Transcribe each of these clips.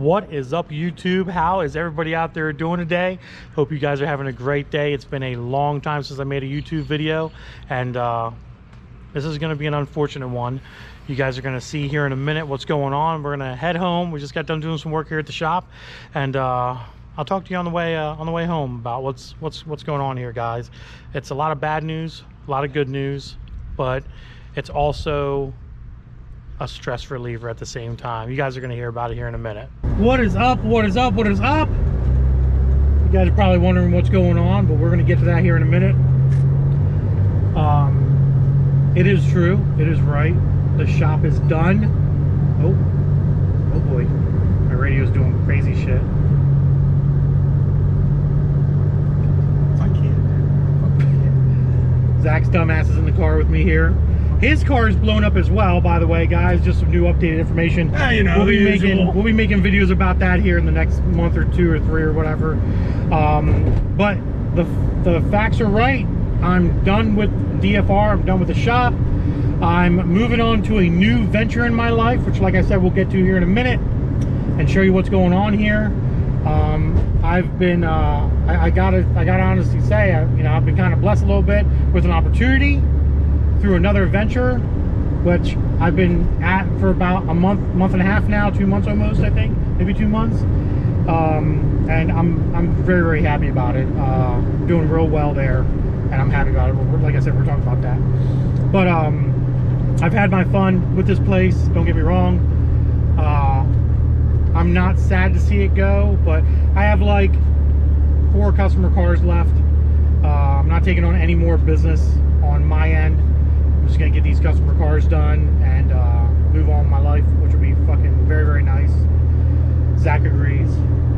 What is up, YouTube? How is everybody out there doing today? Hope you guys are having a great day. It's been a long time since I made a YouTube video, and this is going to be an unfortunate one. You guys are going to see here in a minute what's going on. We're going to head home. We just got done doing some work here at the shop, and I'll talk to you on the way home about what's going on here, guys. It's a lot of bad news, a lot of good news, but it's also a stress reliever at the same time. You guys are going to hear about it here in a minute. What is up? What is up? What is up? You guys are probably wondering what's going on, but we're going to get to that here in a minute. It is true. It is right. The shop is done. Oh boy. My radio's doing crazy shit. I can't. Zach's dumbass is in the car with me here. His car is blown up as well, by the way, guys. Just some new updated information. You know, we'll be making videos about that here in the next month or two or three or whatever. But the facts are right. I'm done with DFR. I'm done with the shop. I'm moving on to a new venture in my life, which, like I said, we'll get to here in a minute and show you what's going on here. I've been, I gotta honestly say, I've been kind of blessed a little bit with an opportunity through another venture, which I've been at for about a month and a half now, 2 months almost, I think, maybe 2 months. And I'm very, very happy about it. Doing real well there, and I'm happy about it. Like I said, we're talking about that. But I've had my fun with this place, don't get me wrong. I'm not sad to see it go, but I have like 4 customer cars left. I'm not taking on any more business on my end. I'm just gonna get these customer cars done and move on with my life, which will be fucking very, very nice. Zach agrees.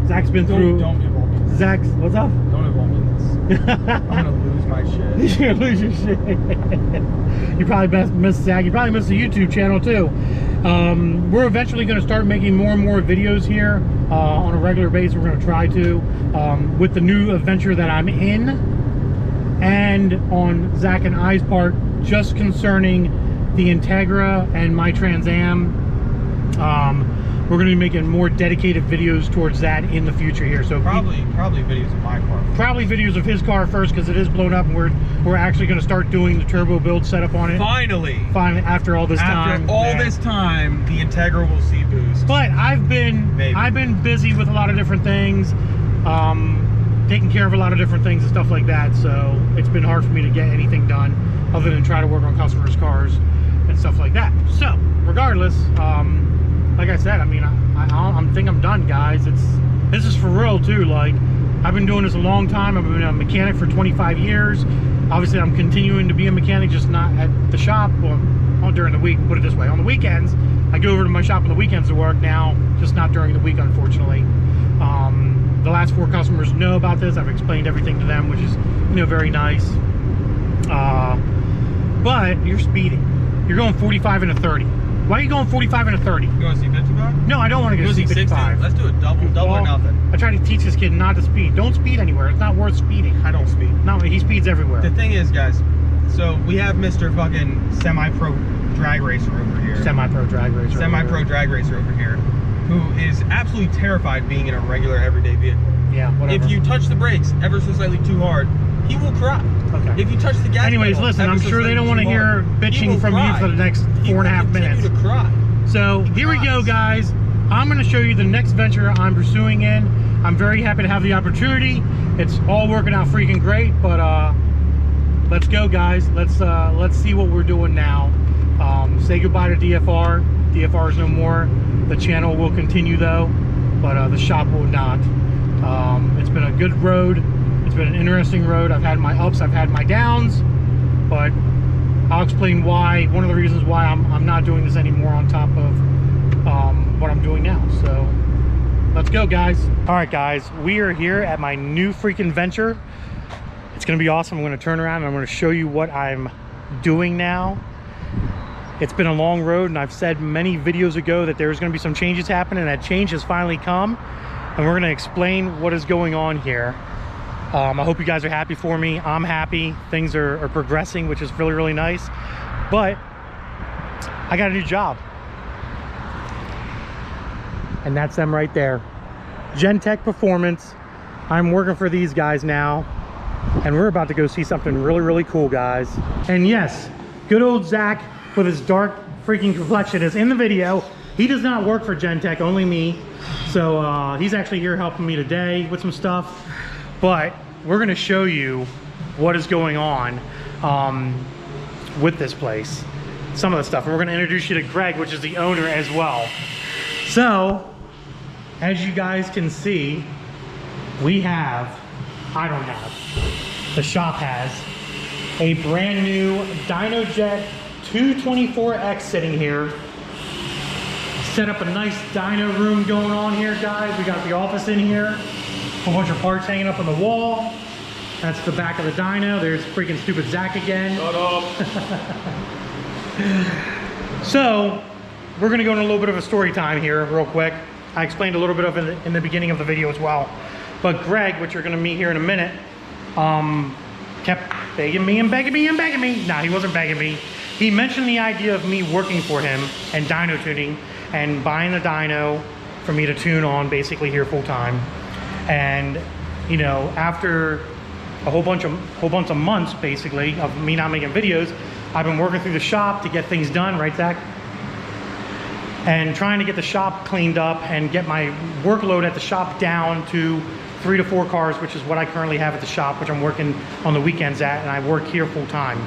Zach's been through. Don't involve me. Zach's, what's up? Don't involve me in this. I'm gonna lose my shit. You're gonna lose your shit. You probably miss Zach. You probably miss the YouTube channel too. We're eventually going to start making more and more videos here on a regular basis. We're going to try to with the new adventure that I'm in, and on Zach and I's part, just concerning the Integra and my Trans Am. We're going to be making more dedicated videos towards that in the future here. So probably videos of my car. Probably videos of his car first, because it is blown up, and we're actually going to start doing the turbo build setup on it. Finally, after all this time. After all this time, the Integra will see boost. But I've been busy with a lot of different things, taking care of a lot of different things and stuff like that. So it's been hard for me to get anything done other than try to work on customers' cars and stuff like that. So regardless, like I said, I mean, I think I'm done, guys. This is for real too. Like, I've been doing this a long time. I've been a mechanic for 25 years. Obviously, I'm continuing to be a mechanic, just not at the shop or during the week. Put it this way: on the weekends, I go over to my shop on the weekends to work now, just not during the week, unfortunately. The last 4 customers know about this. I've explained everything to them, which is, very nice. But you're speeding. You're going 45 and a 30. Why are you going 45 and a 30? You want to see 55? No, I don't want to go see 55. Let's do a double or nothing. I try to teach this kid not to speed. Don't speed anywhere. It's not worth speeding. I don't speed. No, he speeds everywhere. The thing is, guys, so we have Mr. fucking semi-pro drag racer over here. Semi-pro drag racer. Semi-pro drag racer over here, who is absolutely terrified being in a regular everyday vehicle. Yeah, whatever. If you touch the brakes ever so slightly too hard, he will cry. Okay. If you touch the gas Anyways, pedal, listen, I'm sure they don't want to hear bitching from you for the next 4.5 minutes. To cry. So here we go, guys. I'm going to show you the next venture I'm pursuing in. I'm very happy to have the opportunity. It's all working out freaking great, but let's go, guys. Let's see what we're doing now. Say goodbye to DFR. DFR is no more. The channel will continue though, but the shop will not. It's been a good road. It's been an interesting road. I've had my ups, I've had my downs, but I'll explain why. One of the reasons why I'm not doing this anymore on top of what I'm doing now. So let's go, guys. All right, guys, we are here at my new freaking venture. It's gonna be awesome. I'm gonna turn around and I'm gonna show you what I'm doing now. It's been a long road, and I've said many videos ago that there's gonna be some changes happening, and that change has finally come, and we're gonna explain what is going on here. I hope you guys are happy for me. I'm happy. Things are progressing, which is really, really nice. But I got a new job. and that's them right there. Gentek Performance. I'm working for these guys now, and we're about to go see something really, really cool, guys. And yes, good old Zach with his dark freaking complexion is in the video. He does not work for Gentek, only me. So he's actually here helping me today with some stuff. But we're gonna show you what is going on with this place. Some of the stuff. And we're gonna introduce you to Greg, which is the owner as well. So, as you guys can see, we have, the shop has a brand new DynoJet 224X sitting here. Set up a nice dyno room going on here, guys. We got the office in here, a bunch of parts hanging up on the wall. That's the back of the dyno. There's freaking stupid Zach again. Shut up. So, we're gonna go into a little bit of a story time here real quick. I explained a little bit of it in the beginning of the video as well. But Greg, which you're gonna meet here in a minute, kept begging me and begging me and begging me. Nah, he wasn't begging me. He mentioned the idea of me working for him and dyno tuning and buying the dyno for me to tune on basically here full time. And you know, after a whole bunch of months basically of me not making videos, I've been working through the shop to get things done, right Zach? And trying to get the shop cleaned up and get my workload at the shop down to 3 to 4 cars, which is what I currently have at the shop, which I'm working on the weekends at, and I work here full time.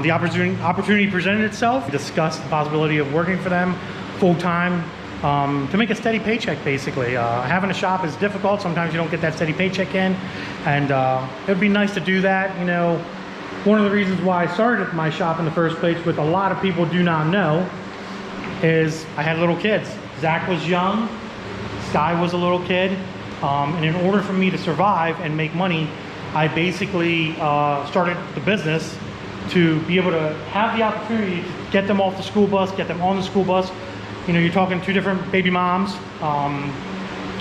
The opportunity presented itself. We discussed the possibility of working for them full time to make a steady paycheck basically. Having a shop is difficult. Sometimes you don't get that steady paycheck in, and it would be nice to do that. You know, one of the reasons why I started my shop in the first place, which a lot of people do not know, is I had little kids. Zach was young, Sky was a little kid, and in order for me to survive and make money, I basically started the business to be able to have the opportunity to get them off the school bus, get them on the school bus. You know, you're talking 2 different baby moms,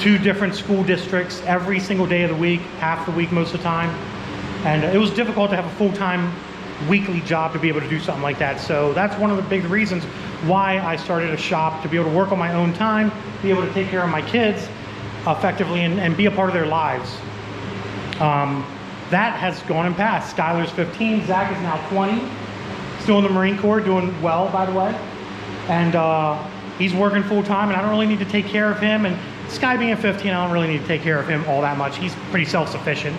2 different school districts every single day of the week, half the week most of the time. And it was difficult to have a full-time weekly job to be able to do something like that. So that's one of the big reasons why I started a shop, to be able to work on my own time, be able to take care of my kids effectively and be a part of their lives. That has gone and passed. Skylar's 15, Zach is now 20, still in the Marine Corps, doing well, by the way. And he's working full time, and I don't really need to take care of him. And Sky being 15, I don't really need to take care of him all that much. He's pretty self-sufficient.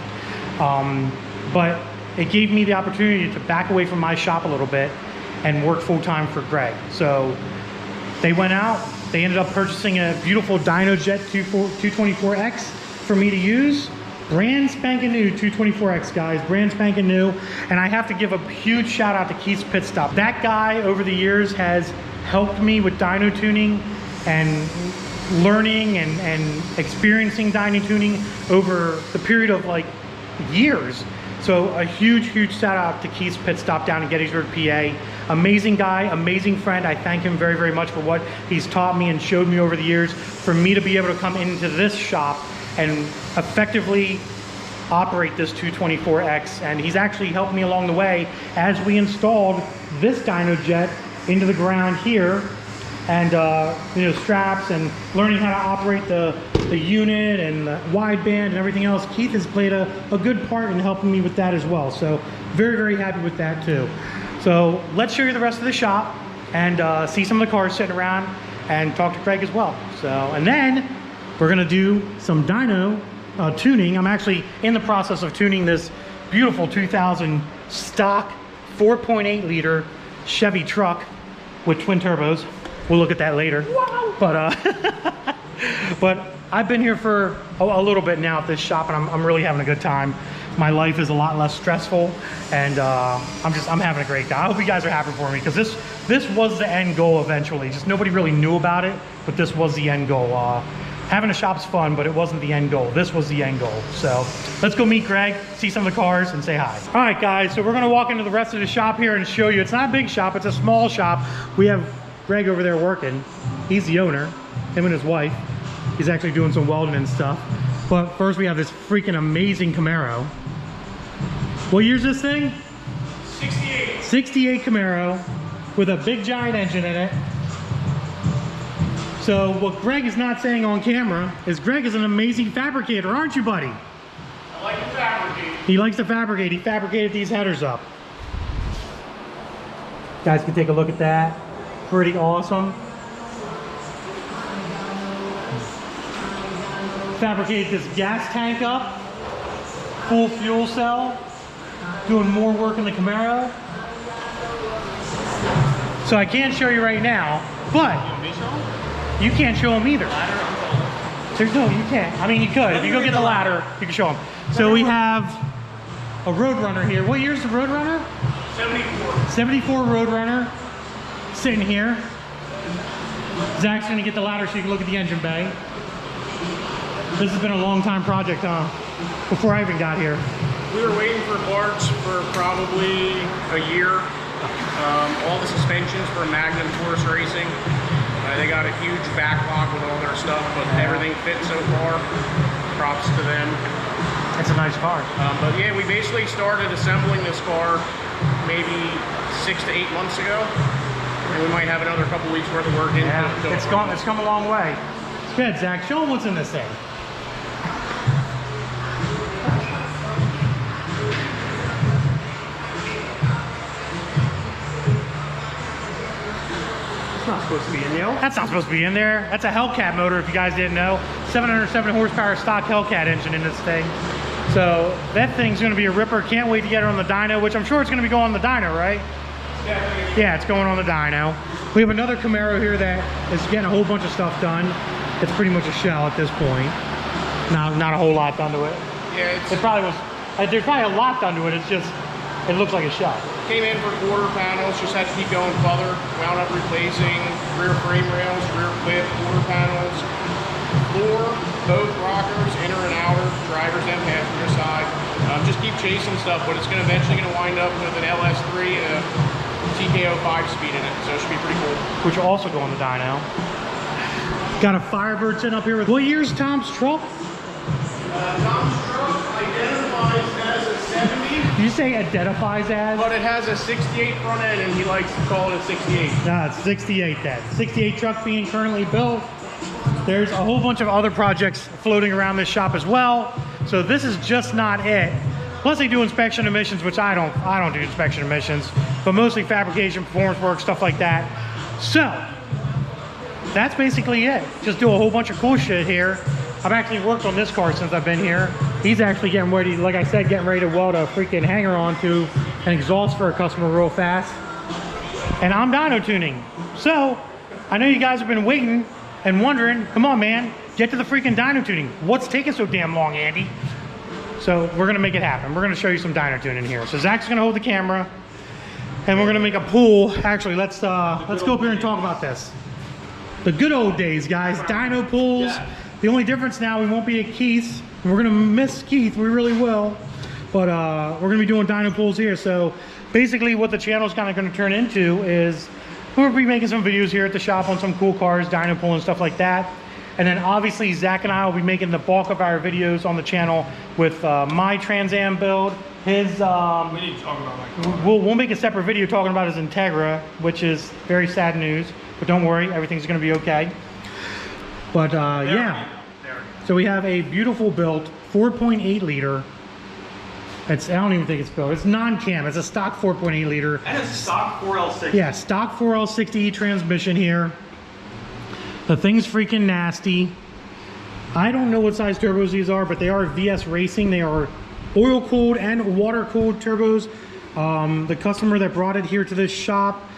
But it gave me the opportunity to back away from my shop a little bit and work full time for Greg. So they went out, they ended up purchasing a beautiful DynoJet 224X for me to use. Brand spanking new 224X, guys, brand spanking new. And I have to give a huge shout out to Keith's Pit Stop. That guy over the years has helped me with dyno tuning and learning and experiencing dyno tuning over the period of like years. So a huge shout out to Keith's Pit Stop down in Gettysburg, PA. Amazing guy, amazing friend. I thank him very, very much for what he's taught me and showed me over the years, for me to be able to come into this shop and effectively operate this 224X. And he's actually helped me along the way as we installed this DynoJet into the ground here, and you know, straps and learning how to operate the unit and the wideband and everything else. Keith has played a good part in helping me with that as well. So very, very happy with that too. So let's show you the rest of the shop and see some of the cars sitting around and talk to Craig as well. So, and then we're gonna do some dyno tuning. I'm actually in the process of tuning this beautiful 2000 stock 4.8 liter Chevy truck with twin turbos. We'll look at that later. Wow. But I've been here for a little bit now at this shop, and I'm really having a good time. My life is a lot less stressful, and I'm having a great time. I hope you guys are happy for me, because this was the end goal eventually. Just nobody really knew about it, but this was the end goal. Having a shop's fun, but it wasn't the end goal. This was the end goal. So let's go meet Greg, see some of the cars, and say hi. All right, guys, so we're gonna walk into the rest of the shop here and show you. It's not a big shop, it's a small shop. We have Greg over there working. He's the owner, him and his wife. He's actually doing some welding and stuff. But first we have this freaking amazing Camaro. What year's this thing? 68. 68 Camaro with a big giant engine in it. So what Greg is not saying on camera is Greg is an amazing fabricator, aren't you, buddy? I like to fabricate. He likes to fabricate. He fabricated these headers up. Guys can take a look at that. Pretty awesome. Fabricated this gas tank up. Full fuel cell. Doing more work in the Camaro. So I can't show you right now, but you can't show them either. There's no, you can't. I mean, you could. If you go get the ladder, you can show them. So we have a Roadrunner here. What year's the Roadrunner? 74. 74 Roadrunner sitting here. Zach's gonna get the ladder so you can look at the engine bay. This has been a long time project, huh? Before I even got here. We were waiting for parts for probably a year. All the suspensions for Magnum Tourist Racing. They got a huge backlog with all their stuff, but everything fits so far. Props to them. It's a nice car. But yeah, we basically started assembling this car maybe 6 to 8 months ago, and we might have another couple weeks worth of work in. Yeah, it's come a long way. Good, Zach. Show them what's in this thing. Not supposed to be in there. That's not supposed to be in there. That's a Hellcat motor, if you guys didn't know. 707 horsepower stock Hellcat engine in this thing. So that thing's going to be a ripper. Can't wait to get it on the dyno, which I'm sure it's going to be going on the dyno, right? Yeah, it's going on the dyno. We have another Camaro here that is getting a whole bunch of stuff done. It's pretty much a shell at this point. Not a whole lot done to it. Yeah, It probably was. There's probably a lot done to it. It's just, it looks like a shell. came in for quarter panels, just had to keep going further. Wound up replacing rear frame rails, rear clip, quarter panels, floor, both rockers, inner and outer, driver's and passenger side. Just keep chasing stuff, but it's eventually going to wind up with an LS3 and a TKO 5-speed in it, so it should be pretty cool. Which will also go on the dyno. Got a Firebird sitting up here with, what year's Tom's truck? Tom's truck identifies as a 70. Did you say identifies as? But it has a 68 front end, and he likes to call it a 68. Nah, it's 68 then. 68 truck being currently built. There's a whole bunch of other projects floating around this shop as well. So this is just not it. Plus they do inspection emissions, which I don't do inspection emissions, but mostly fabrication, performance work, stuff like that. So that's basically it. Just do a whole bunch of cool shit here. I've actually worked on this car since I've been here. He's actually getting ready, like I said, getting ready to weld a freaking hanger onto an exhaust for a customer real fast. And I'm dyno tuning. So I know you guys have been waiting and wondering, come on man, get to the freaking dyno tuning. What's taking so damn long, Andy? So we're gonna make it happen. We're gonna show you some dyno tuning here. So Zach's gonna hold the camera and we're gonna make a pool. Actually, let's go up here and talk about this. The good old days, guys, dyno pools. Yeah. The only difference now, we won't be at Keith's. We're gonna miss Keith, we really will. But we're gonna be doing dyno pools here. So basically what the channel's kind of gonna turn into is we'll be making some videos here at the shop on some cool cars, dyno pool and stuff like that. And then obviously Zach and I will be making the bulk of our videos on the channel with my Trans Am build. His We need to talk about my car. we'll make a separate video talking about his Integra, which is very sad news. But don't worry, everything's gonna be okay. But yeah. So we have a beautiful built 4.8 liter. I don't even think it's built. It's non-cam. It's a stock 4.8 liter. And it's stock 4L60. Yeah, stock 4L60 transmission here. The thing's freaking nasty. I don't know what size turbos these are, but they are VS Racing. They are oil-cooled and water-cooled turbos. The customer that brought it here to this shop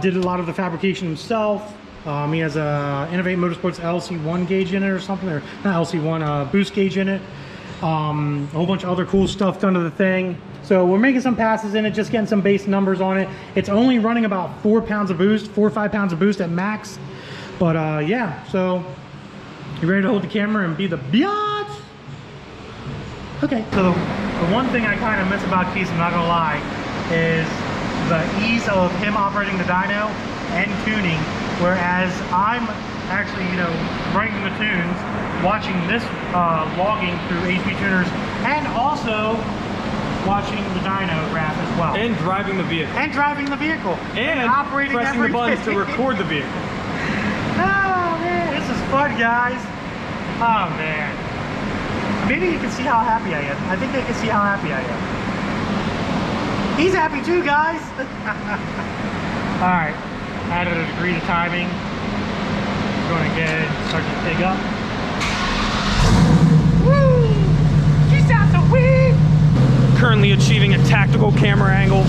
did a lot of the fabrication himself. He has a Innovate Motorsports LC1 gauge in it or something, or not LC1, boost gauge in it. A whole bunch of other cool stuff done to the thing. So we're making some passes in it, just getting some base numbers on it. It's only running about 4 pounds of boost, 4 or 5 pounds of boost at max. But yeah, so you ready to hold the camera and be the biatch? Okay, so the one thing I kind of miss about Keith, I'm not gonna lie, is the ease of him operating the dyno and tuning, whereas I'm actually, you know, writing the tunes, watching this logging through HP tuners, and also watching the dyno graph as well. And driving the vehicle. And operating pressing the buttons to record the vehicle. Oh man. But guys, oh man. Maybe you can see how happy I am. I think they can see how happy I am. He's happy too, guys. All right, added a degree to timing. Going to get it, start to pick up. Woo! She sounds so weird. Currently achieving a tactical camera angle.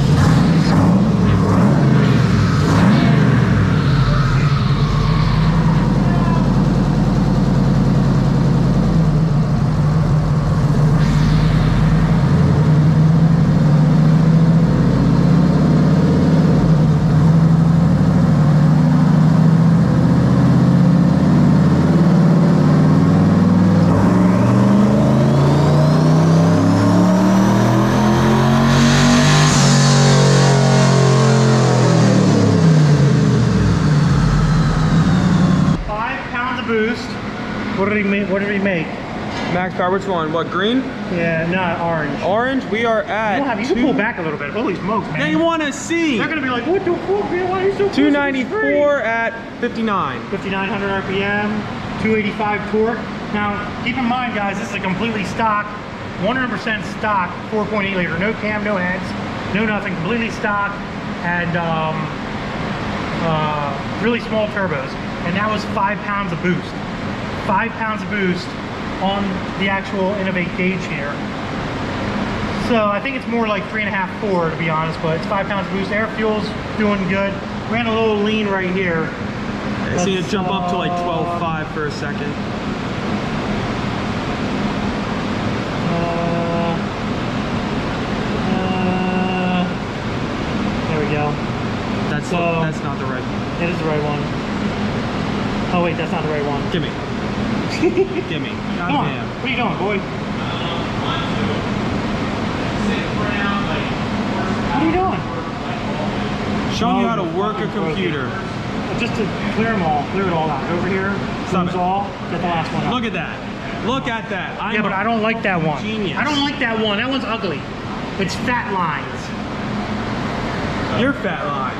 5 pounds of boost. What did he make? What did he make? Max power, which one? What, green? Yeah, not orange. Orange, we are at. You can pull back a little bit. Holy smokes, man. They want to see. They're gonna be like, what the fuck, man? Why are you so 294 at 59. 5,900 RPM, 285 torque. Now, keep in mind, guys, this is a completely stock, 100% stock 4.8 liter. No cam, no heads, no nothing. Completely stock, and really small turbos. And that was 5 pounds of boost. 5 pounds of boost on the actual Novaic gauge here. So I think it's more like 3.5, 4 to be honest, but it's 5 pounds of boost. Air fuel's doing good. Ran a little lean right here. I see it jump up to like 12.5 for a second. There we go. That's not the right one. It is the right one. Oh wait, that's not the right one. Gimme. Gimme. Come on. Goddamn. What are you doing, boy? What are you doing? Showing you how to work a computer. Just to clear them all, clear it all out. Over here, Stop close it. all, get the last one out. Look at that. Look at that. Yeah, but I don't like that one. Genius. I don't like that one. That one's ugly. It's fat lines. You're fat lines.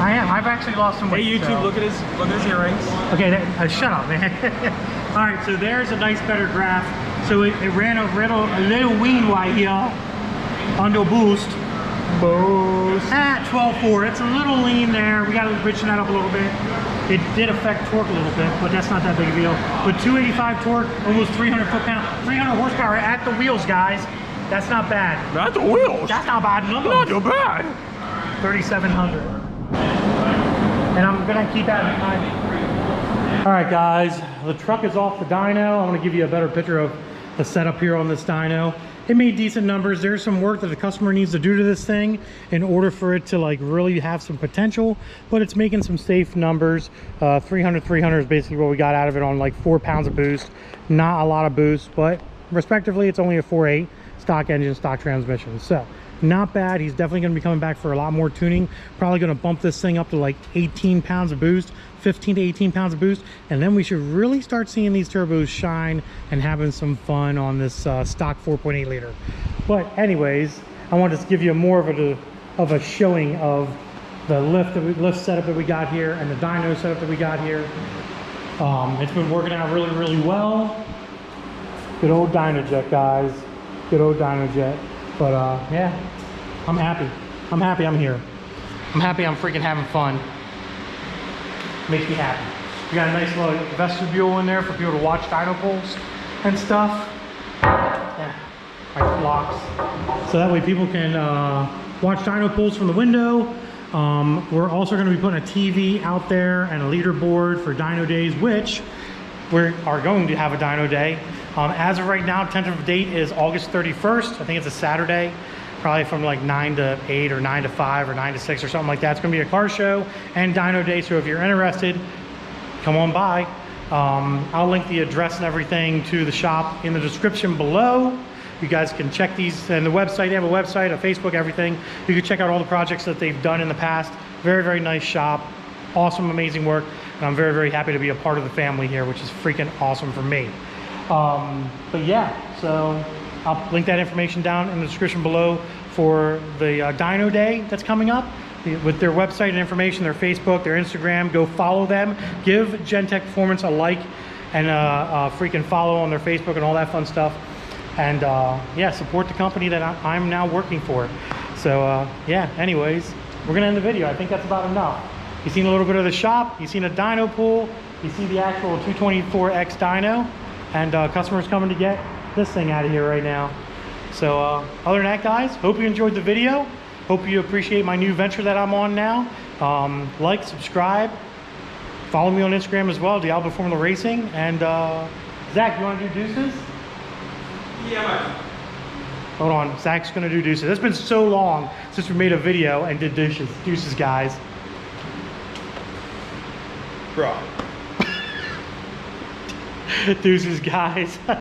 I am. I've actually lost some weight. Hey YouTube, so. look at his earrings. Okay, shut up, man. All right, so there's a nice better graph. So it ran a little wean right here under boost. At 12.4, it's a little lean there. We got to richen that up a little bit. It did affect torque a little bit, but that's not that big a deal. But 285 torque, almost 300 foot-pound, 300 horsepower at the wheels, guys. That's not bad. At the wheels. That's not bad. Not too bad. 3,700. And I'm gonna keep that in mind. All right, guys, the truck is off the dyno. I want to give you a better picture of the setup here on this dyno. It made decent numbers. There's some work that the customer needs to do to this thing in order for it to like really have some potential, but it's making some safe numbers. 300 is basically what we got out of it on like 4 pounds of boost. Not a lot of boost, but respectively, it's only a 4.8 stock engine, stock transmission. So not bad. He's definitely going to be coming back for a lot more tuning. Probably going to bump this thing up to like 18 pounds of boost, 15 to 18 pounds of boost, and then we should really start seeing these turbos shine and having some fun on this stock 4.8 liter. But anyways, I wanted to give you more of a showing of the lift setup that we got here and the dyno setup that we got here. It's been working out really, really well. Good old DynoJet, guys. Good old DynoJet. But yeah, I'm happy. I'm happy I'm here. I'm happy I'm freaking having fun. Makes me happy. We got a nice little vestibule in there for people to watch dyno poles and stuff. Yeah, like blocks. So that way people can watch dyno poles from the window. We're also going to be putting a TV out there and a leaderboard for dyno days, which we are going to have a dyno day. As of right now, tentative date is August 31st. I think it's a Saturday, probably from like 9 to 8 or 9 to 5 or 9 to 6 or something like that. It's gonna be a car show and dyno day, so if you're interested, come on by. I'll link the address and everything to the shop in the description below. You guys can check these, and the website, they have a website, a Facebook, everything. You can check out all the projects that they've done in the past. Very, very nice shop. Awesome, amazing work. And I'm very, very happy to be a part of the family here, which is freaking awesome for me. But yeah, so I'll link that information down in the description below for the dyno day that's coming up with their website and information, their Facebook, their Instagram. Go follow them. Give Gentek Performance a like. and freaking follow on their Facebook and all that fun stuff. And yeah, support the company that I'm now working for. So yeah, anyways, we're gonna end the video. I think that's about enough. You've seen a little bit of the shop, you've seen a dyno pool, you see the actual 224X dyno, and customers coming to get this thing out of here right now. So other than that, guys, hope you enjoyed the video. Hope you appreciate my new venture that I'm on now. Like, subscribe, follow me on Instagram as well, Diablo Formula Racing. And Zach, you want to do deuces? Yeah. Hold on, Zach's gonna do deuces. It's been so long since we made a video and did deuces, guys. Bro. Deuces, guys.